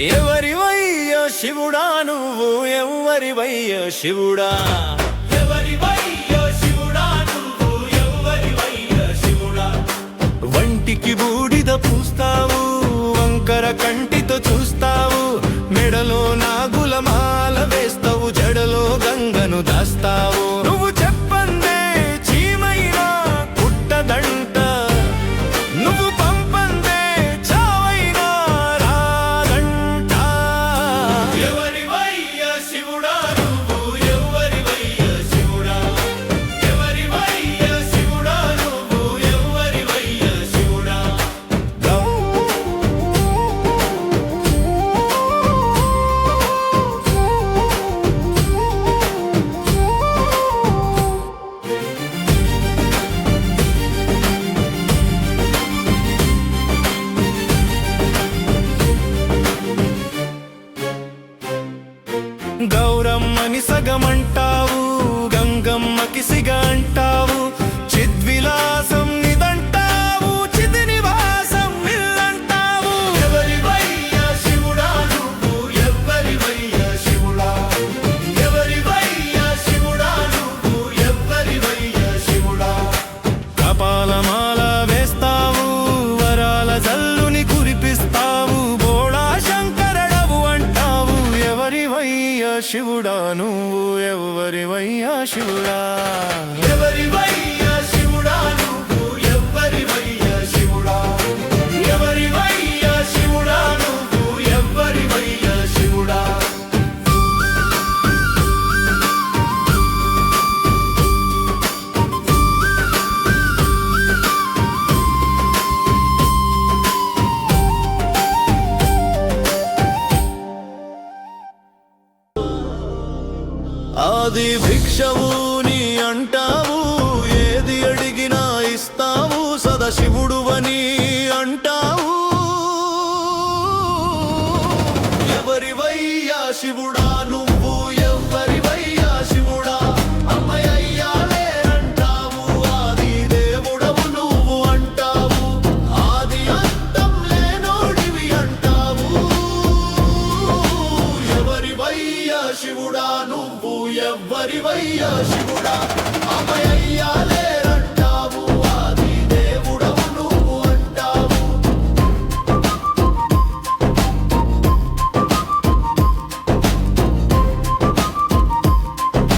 ఎవరివయ్యా శివుడా నువ్వు ఎవరివయ్యా శివుడా ఎవరివయ్యా శివుడా నువ్వు ఎవరివయ్యా శివుడా వంటికి బూడిద పూస్తావు వంకర కంటితో చూస్తావు మెడలో నాగుల మాల వేస్తావు జడలో గంగను దాస్తావు నువ్వు చెప్పందే చీమైనా పుట్టదంట నువ్వు పంపందే చావైనా రాదంట ఎవరివయ్యా శివుడా నువ్వు ఎవరివయ్యా శివుడా ఎవరివయ్యా శివుడా నువ్వు ఎవరివయ్యా శివుడా గౌరమ్మని సగమంటావు గంగమ్మకి సిగ అంటావు చిద్విలాసం నిదంటావు చిది నివాసం ఇల్లంటావు ఎవరివయ్యా శివుడా నువ్వు ఎవరివయ్యా శివుడా ఎవరివయ్యా శివుడా నువ్వు ఎవరివయ్యా శివుడా కపాలమాల వేస్తావు వరాల జల్లుని కురిపిస్తావు బోళా శంకరడవు అంటావు ఎవరివయ్యా శివుడా నువ్వు ఎవరివయ్యా శివుడా ఎవరివయ్యా శివుడా నువ్వు ఎవరివయ్యా శివుడా ఎవరివయ్యా శివుడా నువ్వు ఎవరివయ్యా శివుడా ఆది భిక్షవు నీ అంటావు ఏది అడిగినా ఇస్తావు సదాశివుడువని అంటావు ఎవరివయ్యా శివుడా నువ్వు ఎవరివయ్యా శివుడా అమ్మయ్యా లేరంటావు ఆది దేవుడవు నువ్వు అంటావు ఆది అంతం లేనోడివి అంటావు ఎవరివయ్యా శివుడా నువ్వు ఎవరివయ్యా శివుడా